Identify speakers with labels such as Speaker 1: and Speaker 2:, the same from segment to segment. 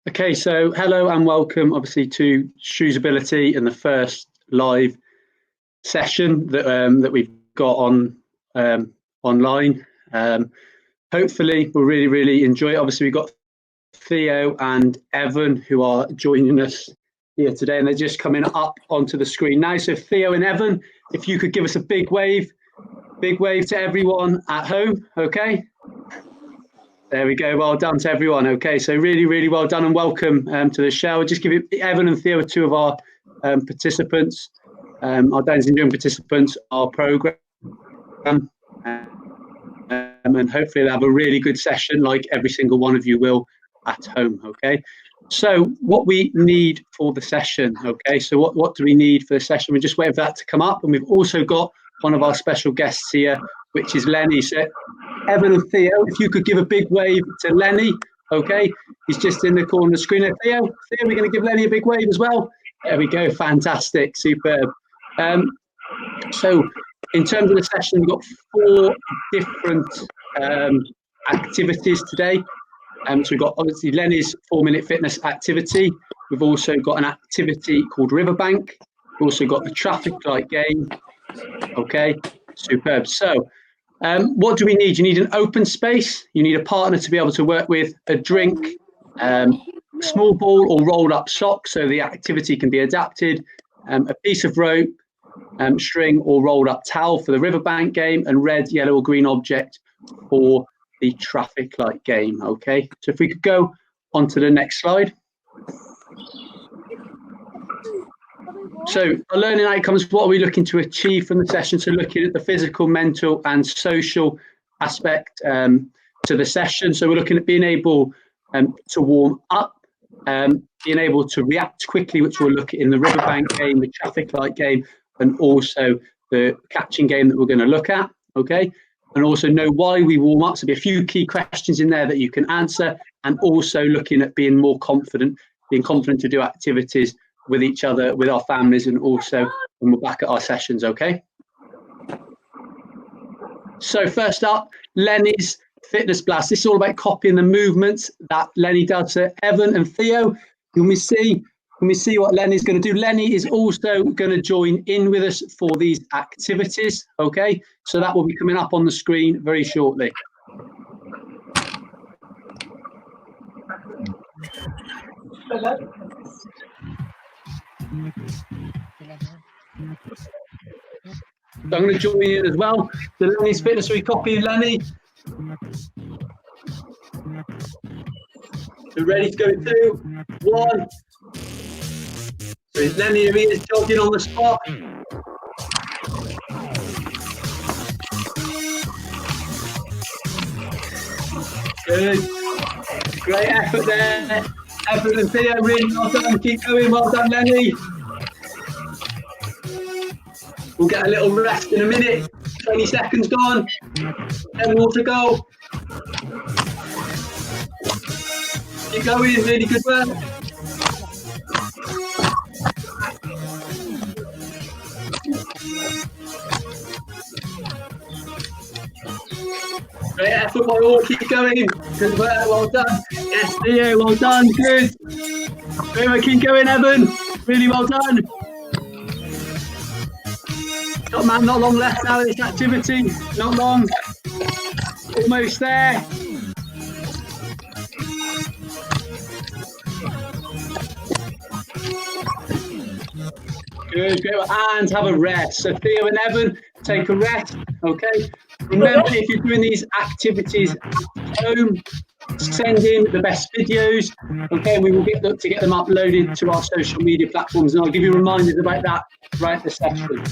Speaker 1: Okay, so hello and welcome, obviously, to ShrewsAbility and the first live session that we've got on online. Hopefully, we'll really enjoy it. Obviously, we've got Theo and Evan who are joining us here today, and they're just coming up onto the screen now. So Theo and Evan, if you could give us a big wave to everyone at home, okay? There we go. Well done to everyone. Okay, so really well done and welcome to the show. I'll just give you Evan and Theo are two of our participants, our Down syndrome participants, our program, and hopefully they'll have a really good session like every single one of you will at home. Okay, so what we need for the session. Okay, so what do we need for the session? We just wait for that to come up, and we've also got one of our special guests here, which is Lenny. So Evan and Theo, if you could give a big wave to Lenny, okay? He's just in the corner of the screen. Theo, we're going to give Lenny a big wave as well. There we go, fantastic, superb. So in terms of the session, we've got 4 different activities today. So we've got obviously Lenny's 4-minute fitness activity. We've also got an activity called Riverbank. We've also got the traffic light game. Okay, superb. So what do we need? You need an open space. You need a partner to be able to work with, a drink, small ball or rolled up sock so the activity can be adapted, a piece of rope, string or rolled up towel for the riverbank game, and red, yellow or green object for the traffic light game. Okay, so if we could go on to the next slide. So our learning outcomes, what are we looking to achieve from the session? So looking at the physical, mental and social aspect to the session. So we're looking at being able to warm up, being able to react quickly, which we'll look at in the riverbank game, the traffic light game, and also the catching game that we're going to look at. Okay, and also know why we warm up. So there'll be a few key questions in there that you can answer, and also looking at being more confident, being confident to do activities with each other, with our families, and also when we're back at our sessions. Okay, so first up, Lenny's fitness blast. This is all about copying the movements that Lenny does. So Evan and Theo, can we see what Lenny's going to do? Lenny is also going to join in with us for these activities. Okay, so that will be coming up on the screen very shortly. Hello. So I'm going to join in as well. So Lenny's fitness, we copy Lenny. We're ready to go in 2, 1. So Lenny is jogging on the spot. Good. Great effort there. Evan and Theo, really well done. Keep going. Well done, Lenny. We'll get a little rest in a minute. 20 seconds gone. 10 more to go. Keep going. Really good work. Great effort by all. Keep going. Good work. Well done. Yes, Theo. Well done. Good. Keep going, Evan. Really well done. Man, not long left now of this activity. Not long. Almost there. Good, great. And have a rest. So Theo and Evan, take a rest. Okay. Remember, if you're doing these activities at home, send in the best videos. Okay, we will look to get them uploaded to our social media platforms, and I'll give you reminders about that throughout the session.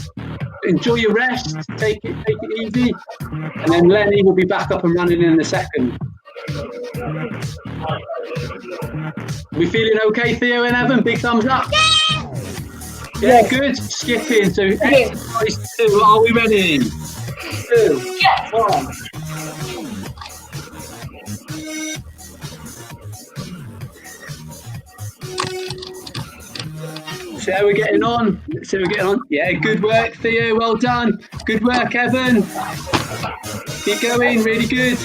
Speaker 1: Enjoy your rest, take it easy, and then Lenny will be back up and running in a second. We feeling okay, Theo and Evan? Big thumbs up. Yeah, good. Skipping. So exercise 2. Are we ready? 2, 1. See how we're getting on. Yeah, good work, Theo. Well done. Good work, Evan. Keep going. Really good.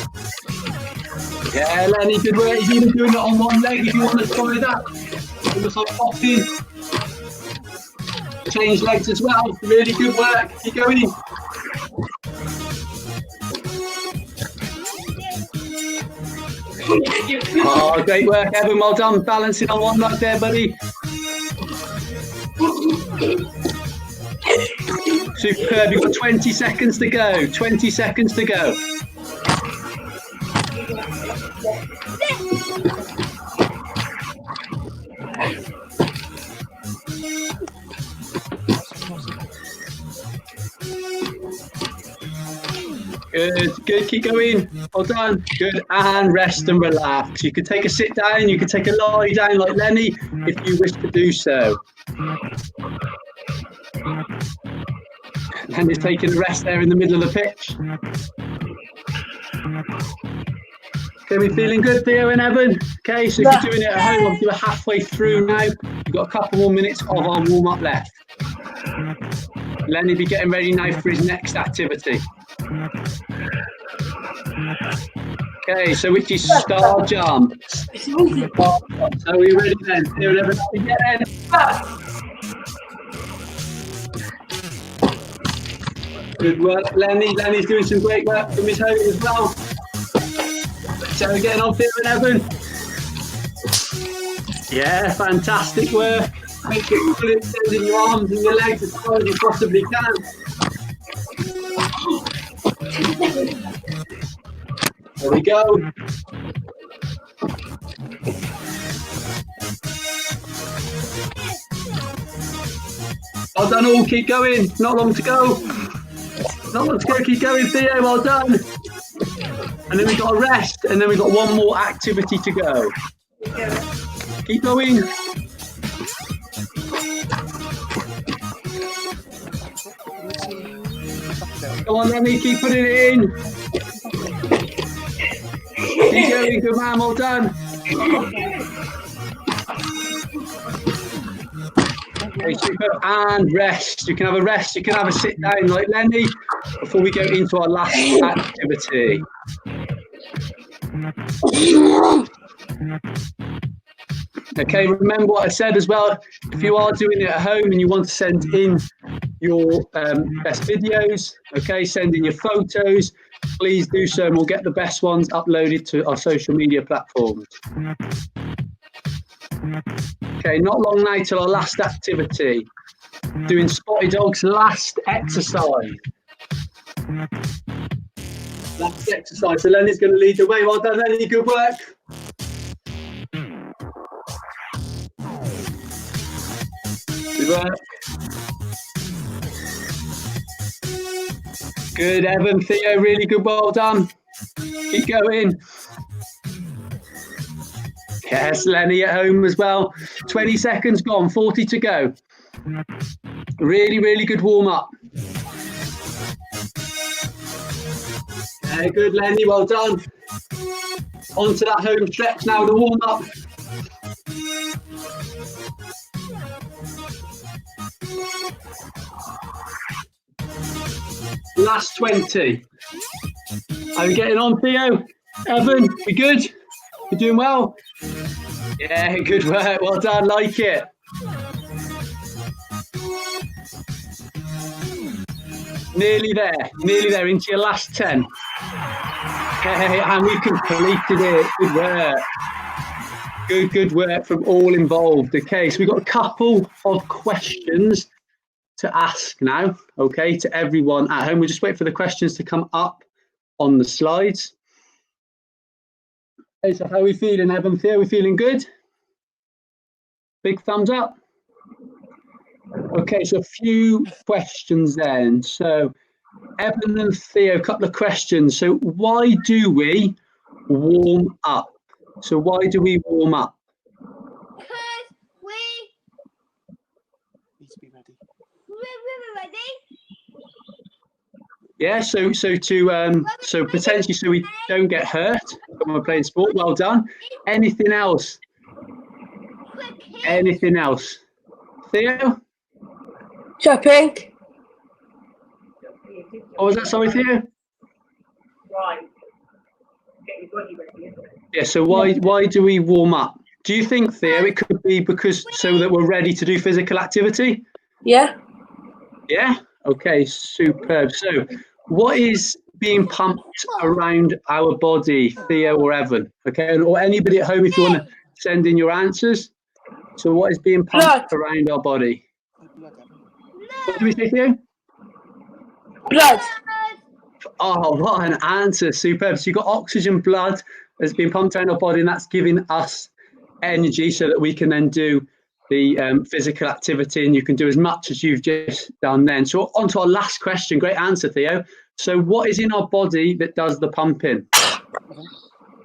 Speaker 1: Yeah, Lenny, good work. He's even doing it on one leg if you want to try that. It looks like popping. Change legs as well. Really good work. Keep going. Oh, great work, Evan. Well done. Balancing on one leg there, buddy. Superb. You've got 20 seconds to go. 20 seconds to go. Good, good, keep going. Well done. Good, and rest and relax. You can take a sit down, you can take a lie down like Lenny if you wish to do so. Lenny's taking a rest there in the middle of the pitch. Okay, we feeling good, Theo and Evan? Okay, so if you're doing it at home, obviously we're halfway through now. We've got a couple more minutes of our warm-up left. Lenny will be getting ready now for his next activity. Okay, so which is star jump. So are we ready then? Theo and Evan, get in. Good work, Lenny. Lenny's doing some great work from his home as well. So we're getting on, Theo and Evan. Yeah, fantastic work. Make sure you put it in your arms and your legs as far as you possibly can. There we go. Well done all, keep going. Not long to go. Not long to go, keep going, Theo, well done. And then we've got a rest, and then we've got one more activity to go. Keep going. Come on, Lenny, keep putting it in. Keep going, good man, well done. Okay, super. And rest. You can have a rest, you can have a sit down like Lenny before we go into our last activity. Okay, remember what I said as well. If you are doing it at home and you want to send in your best videos, okay, send in your photos, please do so and we'll get the best ones uploaded to our social media platforms. Okay, not long now till our last activity. Doing Spotty Dog's last exercise. Last exercise. So Lenny's going to lead the way. Well done, Lenny. Good work. Good work. Good, Evan, Theo. Really good. Well done. Keep going. Yes, Lenny at home as well. 20 seconds gone, 40 to go. Really, really good warm up. Good, Lenny, well done. On to that home stretch now, the warm up. Last 20. Are we getting on, Theo? Evan, we good? You doing well? Yeah, good work. Well done. Like it. Nearly there. Into your last 10. Okay, and we completed it. Good work. Good work from all involved. Okay, so we've got a couple of questions to ask now. Okay, to everyone at home. We'll just wait for the questions to come up on the slides. Okay, so how are we feeling, Evan? Theo, we feeling good? Big thumbs up. Okay, so a few questions then. So Evan and Theo, a couple of questions. So why do we warm up? So why do we warm up?
Speaker 2: Because we
Speaker 3: need to be ready.
Speaker 2: We're ready.
Speaker 1: Yeah, so potentially so we don't get hurt when we're playing sport. Well done. Anything else? Anything else? Theo?
Speaker 4: Shopping.
Speaker 1: What was that? Sorry, Theo?
Speaker 5: Right.
Speaker 1: Yeah, so why do we warm up? Do you think, Theo, it could be because so that we're ready to do physical activity?
Speaker 4: Yeah.
Speaker 1: Yeah? Okay, superb. So what is being pumped around our body, Theo or Evan? Okay, or anybody at home if you want to send in your answers. So what is being pumped around our body? What do we say, Theo?
Speaker 4: Blood.
Speaker 1: Oh, what an answer. Superb. So you've got oxygen, blood that's being pumped around our body, and that's giving us energy so that we can then do the physical activity, and you can do as much as you've just done then. So on to our last question. Great answer, Theo. So what is in our body that does the pumping?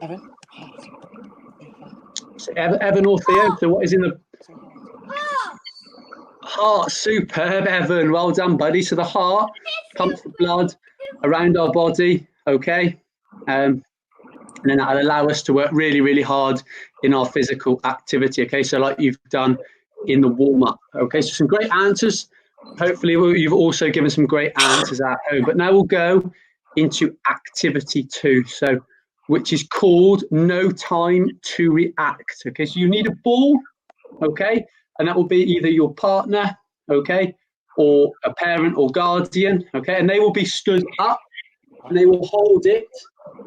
Speaker 3: Evan?
Speaker 1: So Evan or Theo? So what is in the heart? Superb, Evan. Well done, buddy. So the heart pumps the blood around our body, okay? And then that'll allow us to work really, really hard in our physical activity, okay? So like you've done in the warm-up, okay? So some great answers. Hopefully you've also given some great answers at home. But now we'll go into activity 2, so which is called No Time to React, okay? So you need a ball, okay? And that will be either your partner, okay, or a parent or guardian, okay? And they will be stood up and they will hold it,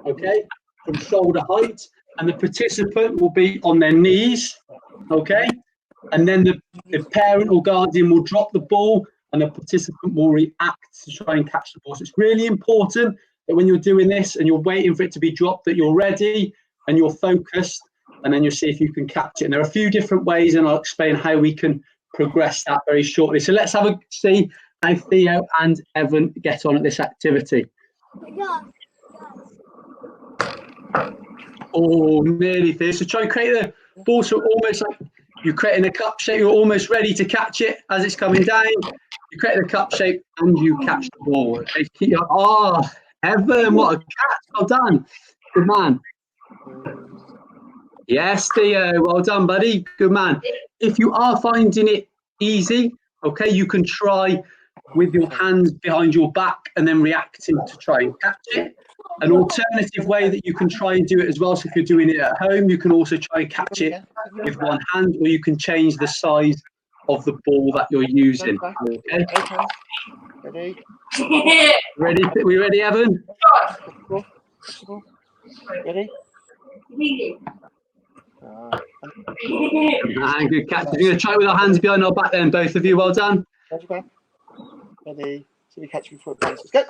Speaker 1: okay, from shoulder height, and the participant will be on their knees, okay? And then the parent or guardian will drop the ball and the participant will react to try and catch the ball. So it's really important that when you're doing this and you're waiting for it to be dropped, that you're ready and you're focused, and then you'll see if you can catch it. And there are a few different ways, and I'll explain how we can progress that very shortly. So let's have a see how Theo and Evan get on at this activity. Oh, nearly, Theo. So try and create the ball so almost like you're creating a cup shape. You're almost ready to catch it as it's coming down. You create the cup shape and you catch the ball. Okay? Oh, Evan, what a catch. Well done. Good man. Yes, Theo, well done, buddy. Good man. If you are finding it easy, okay, you can try with your hands behind your back and then reacting to try and catch it. An alternative way that you can try and do it as well, so if you're doing it at home, you can also try and catch it with one hand, or you can change the size of the ball that you're using. Okay?
Speaker 3: Ready?
Speaker 1: Ready? We ready, Evan?
Speaker 3: Ready?
Speaker 1: Good catch. You're going to try it with our hands behind our back then, both of you. Well done.
Speaker 3: Ready? So you catch before it bounces. Go!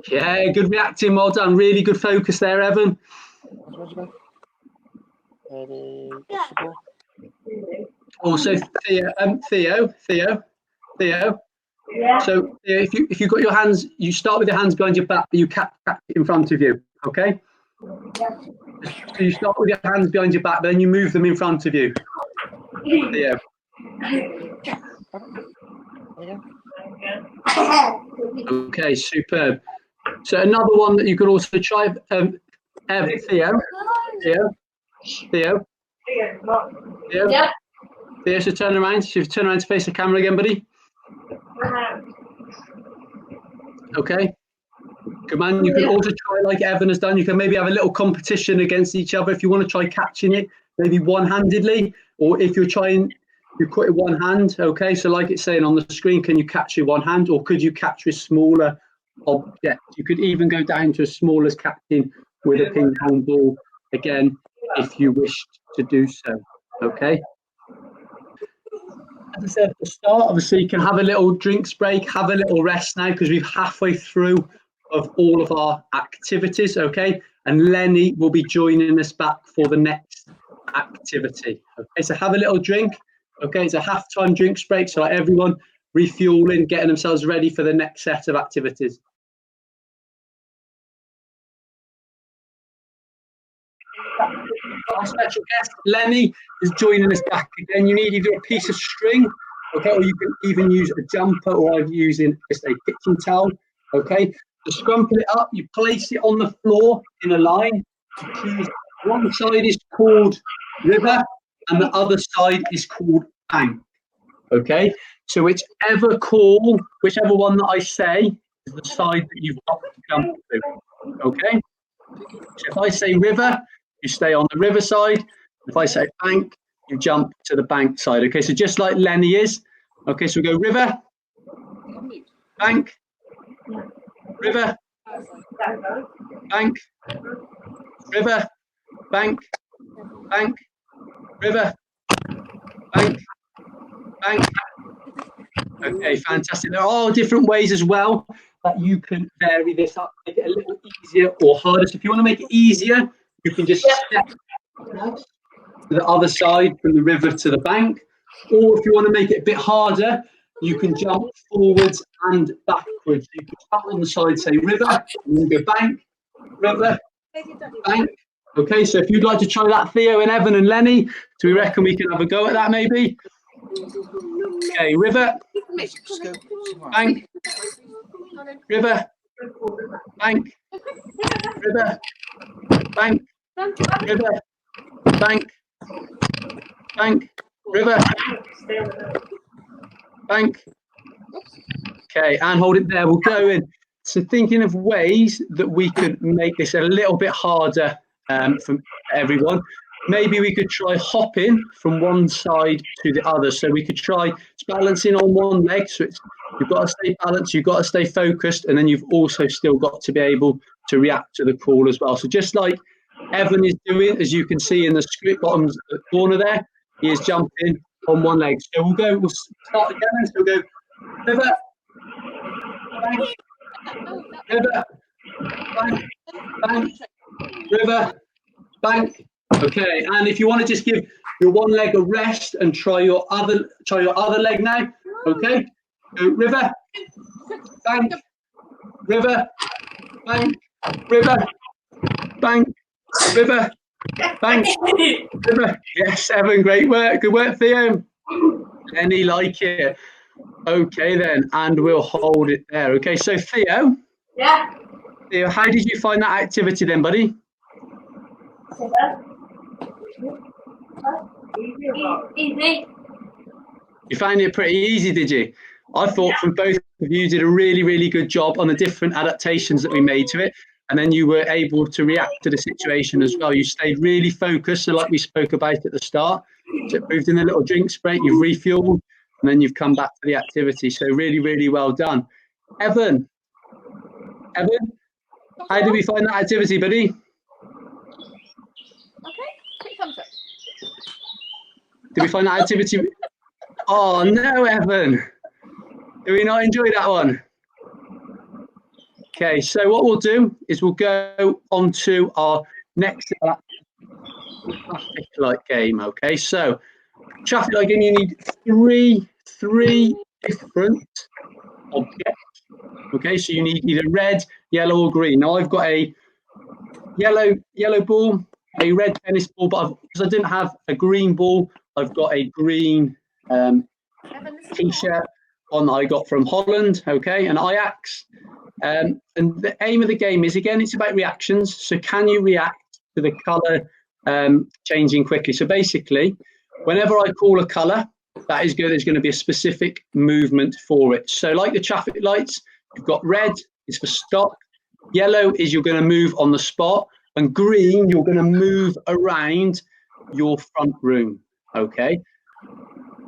Speaker 1: Yeah, good reacting. Well done. Really good focus there, Evan.
Speaker 3: Ready?
Speaker 1: Also, Theo. So if you've got your hands, you start with your hands behind your back, but you catch it in front of you. Okay. So you start with your hands behind your back, but then you move them in front of you. Theo. Okay, superb. So another one that you could also try, Theo. Theo, so turn around. So turn around to face the camera again, buddy. Okay. Good man. You can also try like Evan has done. You can maybe have a little competition against each other if you want to try catching it, maybe one-handedly, or if you're trying, you put it one hand. Okay. So like it's saying on the screen, can you catch it one hand, or could you catch a smaller object? You could even go down to as small as catching with a ping pong ball again, if you wished to do so. Okay. As I said at the start, obviously you can have a little drinks break, have a little rest now, because we're halfway through of all of our activities, okay? And Lenny will be joining us back for the next activity. Okay, so have a little drink. Okay, it's a halftime drinks break, so like everyone refueling, getting themselves ready for the next set of activities. Our special guest, Lenny, is joining us back again. You need either a piece of string, okay, or you can even use a jumper, or I'm using just a kitchen towel, okay? To scrumple it up, you place it on the floor in a line. Choose one side is called river and the other side is called bank, okay? So whichever one that I say is the side that you've got to jump to, okay? So if I say river, you stay on the river side. If I say bank, you jump to the bank side. Okay, so just like Lenny is. Okay, so we go river, bank, river, bank, river, bank, bank, river, bank, bank. Okay, fantastic. There are different ways as well that you can vary this up, make it a little easier or harder. So if you want to make it easier, you can just step across to the other side from the river to the bank. Or if you want to make it a bit harder, you can jump forwards and backwards. You can start on the side, say river, and then go bank, river, bank. Okay, so if you'd like to try that, Theo and Evan and Lenny, do we reckon we can have a go at that maybe? Okay, river, bank, river, bank, river, bank, river, bank, bank, river, bank. Okay, and hold it there. We'll go in. So thinking of ways that we could make this a little bit harder for everyone. Maybe we could try hopping from one side to the other. So we could try balancing on one leg. So you've got to stay balanced, you've got to stay focused, and then you've also still got to be able to react to the call as well. So just like Evan is doing, as you can see in the script bottom corner there, he is jumping on one leg. So we'll start again. So we'll go river, bank, river, bank, bank, river, bank. Okay, and if you want to just give your one leg a rest and try your other leg now. Okay, go river, bank, river, bank, river, bank, river, bank, river. Yes, Evan, great work. Good work, Theo. Lenny, like it. Okay then, and we'll hold it there. Okay, so Theo.
Speaker 4: Yeah.
Speaker 1: Theo, how did you find that activity then, buddy?
Speaker 4: Easy.
Speaker 1: You found it pretty easy, did you? I thought from both of you did a really, really good job on the different adaptations that we made to it. And then you were able to react to the situation as well. You stayed really focused. So like we spoke about at the start, so it moved in a little drinks break, you've refueled, and then you've come back to the activity. So really, really well done. Evan, how did we find that activity, buddy? Did we find that activity? Oh, no, Evan. Did we not enjoy that one? Okay, so what we'll do is we'll go on to our next traffic light game. Okay, so traffic light game, you need three different objects. Okay, so you need either red, yellow, or green. Now I've got a yellow ball, a red tennis ball, but because I didn't have a green ball, I've got a green t-shirt on that I got from Holland, okay, and Ajax. And the aim of the game is, again, it's about reactions. So can you react to the colour changing quickly? So basically, whenever I call a colour, that is good. There's going to be a specific movement for it. So like the traffic lights, you've got red is for stop, yellow is you're going to move on the spot, and green, you're going to move around your front room, okay?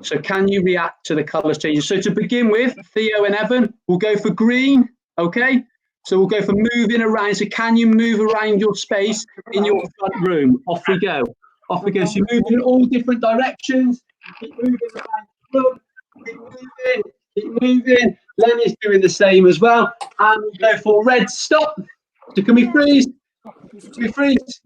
Speaker 1: So can you react to the colours changing? So to begin with, Theo and Evan, we'll go for green, okay? So we'll go for moving around. So can you move around your space in your front room? Off we go. Off we go. So you're moving in all different directions. Keep moving around the room. Keep moving. Keep moving. Lenny's doing the same as well. And we'll go for red, stop. So can we freeze? Can we freeze?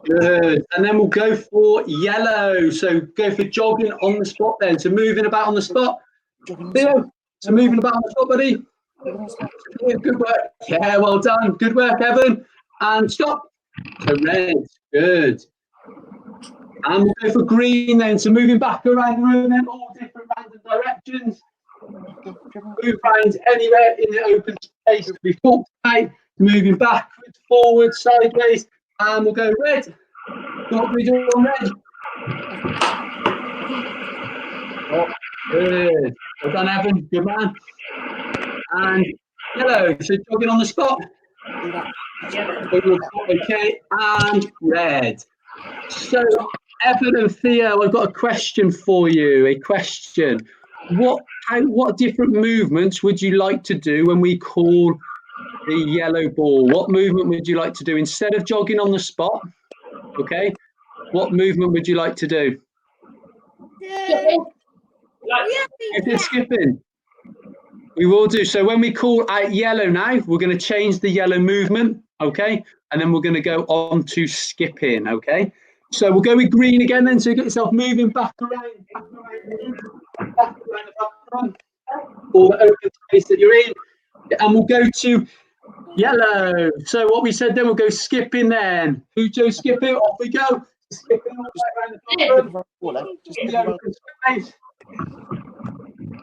Speaker 1: Good. And then we'll go for yellow. So go for jogging on the spot then. So moving about on the spot. Theo, so moving about on the spot, buddy. Yeah, good work. Yeah, well done. Good work, Evan. And stop. So red. Good. And we'll go for green then. So moving back around the room then, all different random directions. Move around anywhere in the open space that we've talked about. Moving backwards, forwards, sideways. And we'll go red. What do we do on red? Oh, good. Well done, Evan. Good man. And yellow. So jogging on the spot.
Speaker 3: Do that.
Speaker 1: Okay, and red. So, Evan and Theo, I've got a question for you. A question. What different movements would you like to do when we call the yellow ball? What movement would you like to do instead of jogging on the spot? Okay. What movement would you like to do? If it's skipping, we will do. So when we call out yellow now, we're going to change the yellow movement. Okay. And then we're going to go on to skipping. Okay. So we'll go with green again then. So you get yourself moving back around, all the open space that you're in. And we'll go to yellow. So what we said then, we'll go skipping then. Hujo skipping, off we go. Skipping all the way around the front. Just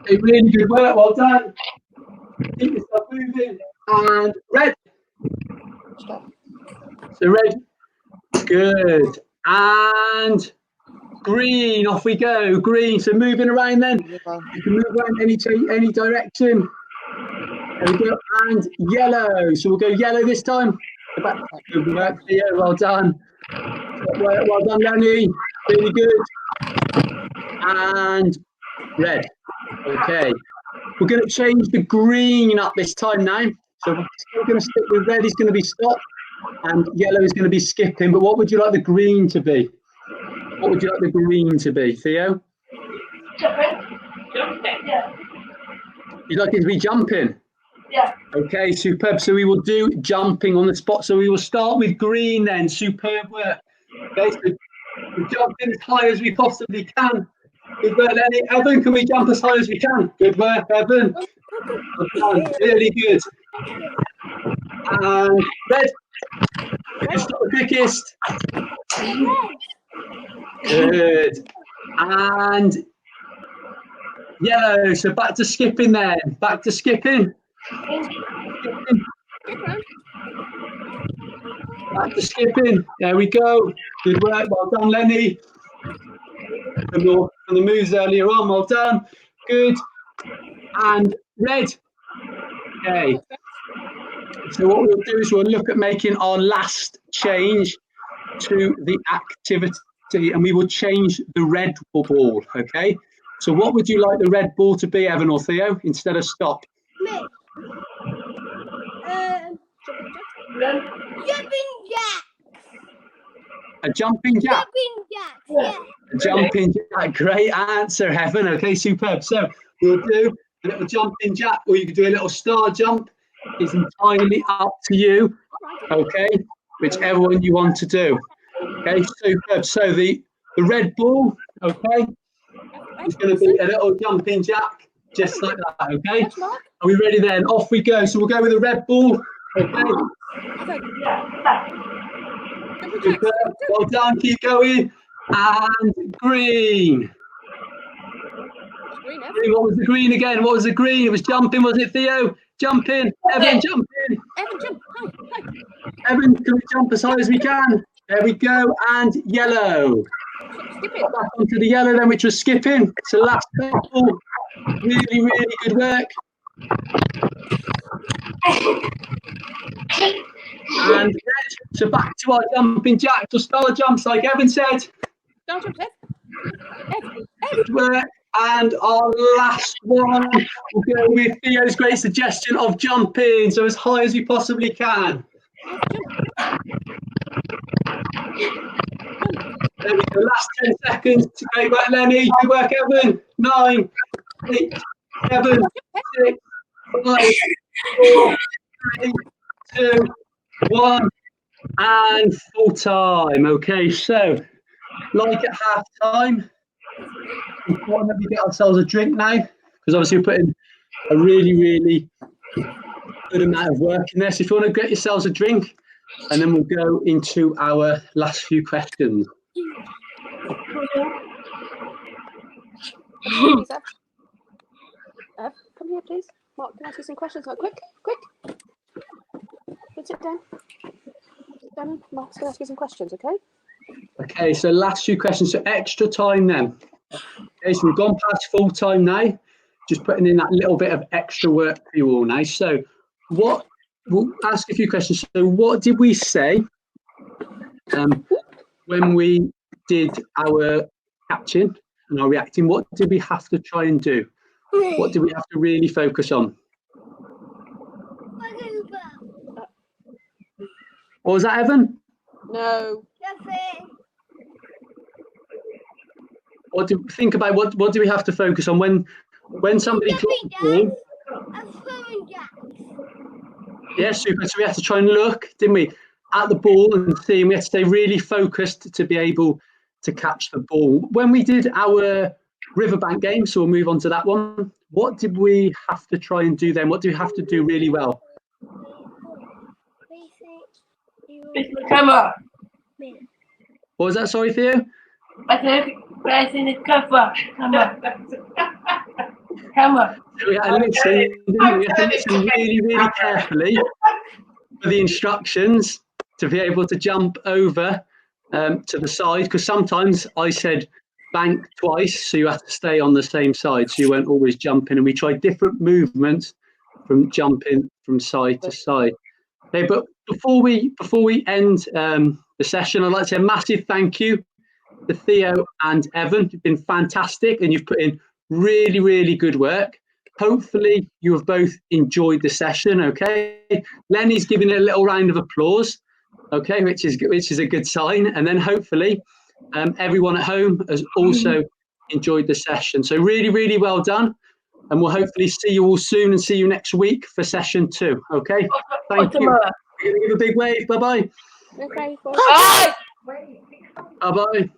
Speaker 1: a really good work, well done. Keep yourself moving. And red. So red, good. And green, off we go. Green, so moving around then. You can move around any direction. There we go. And yellow. So we'll go yellow this time. Good work, Theo. Well done. Well done, Lenny. Really good. And red. Okay. We're going to change the green up this time now. So we're still going to stick with red. Is going to be stop. And yellow is going to be skipping. But what would you like the green to be? What would you like the green to be, Theo? You'd like it to be jumping?
Speaker 4: Yeah.
Speaker 1: Okay, superb. So we will do jumping on the spot. So we will start with green then. Superb work. Okay, so we're jumping as high as we possibly can. Good work, Lenny. Evan, can we jump as high as we can? Good work, Evan. Well done. Really good. And red. Who's got the quickest? Good. And yellow. So back to skipping then. Back to skipping. Back to skipping. There we go. Good work. Well done, Lenny. From the moves earlier on. Well done. Good. And red. Okay. So what we'll do is we'll look at making our last change to the activity, and we will change the red ball. Okay. So what would you like the red ball to be, Evan or Theo, instead of stop?
Speaker 2: Me. Jumping jack.
Speaker 1: A jumping jack.
Speaker 2: Jumping jack. Yeah.
Speaker 1: A jumping jack. Great answer, Evan. Okay, superb. So we'll do a little jumping jack, or you could do a little star jump. It's entirely up to you. Okay, whichever one you want to do. Okay, superb. So the red ball, okay, is going to be a little jumping jack, just like that. Okay, are we ready then? Off we go. So we'll go with the red ball. Okay. Superb. Well done. Keep going. And green. Green. What was the green again? What was the green? It was jumping, was it, Theo? Jumping. Evan, jumping.
Speaker 2: Evan, jump. Hi.
Speaker 1: Evan, can we jump as high as we can? There we go. And yellow. Back onto the yellow then, which was skipping. So last couple. Really, really good work. And red. So back to our jumping jack. So star jumps, like Evan said.
Speaker 2: Star jumps,
Speaker 1: Good work. And our last one, we'll go with Theo's great suggestion of jumping, so as high as we possibly can. There we go, last 10 seconds. Great work, Lenny. Good work, Evan. 9, 8, 7, 6, 5, 4, 3, 2, 1, and full time. Okay, so like at half time, important that we get ourselves a drink now, because obviously we're putting a really, really good amount of work in this. If you want to get yourselves a drink, and then we'll go into our last few questions.
Speaker 5: Come here, please. Mark, can I ask you some questions? Quick. Let's sit down. Mark's going to ask you some questions, okay?
Speaker 1: Okay, so last few questions. So extra time then. Okay, so we've gone past full time now. Just putting in that little bit of extra work for you all now. So what we'll ask a few questions. So what did we say when we did our catching and our reacting? What did we have to try and do? What do we have to really focus on? What was that, Evan?
Speaker 5: No.
Speaker 1: What do think about what do we have to focus on when somebody drops the ball? Yeah, super. So we had to try and look, didn't we, at the ball and see, and we had to stay really focused to be able to catch the ball. When we did our riverbank game, so we'll move on to that one, what did we have to try and do then? What do we have to do really well?
Speaker 4: It's the camera.
Speaker 1: What was that, sorry, Theo?
Speaker 4: I said, pressing the cover. Camera.
Speaker 1: So we had to listen, didn't we? We had to listen really, really carefully for the instructions to be able to jump over to the side, because sometimes I said bank twice, so you have to stay on the same side, so you won't always jump in, and we tried different movements from jumping from side to side. Okay, but before we end the session, I'd like to say a massive thank you to Theo and Evan. You've been fantastic and you've put in really, really good work. Hopefully you have both enjoyed the session. Okay, Lenny's giving it a little round of applause, okay, which is a good sign. And then hopefully everyone at home has also enjoyed the session. So really, really well done. And we'll hopefully see you all soon and see you next week for session 2. Okay, thank you. Give a big wave. Bye-bye.
Speaker 5: Okay.
Speaker 4: Bye.
Speaker 1: Bye-bye.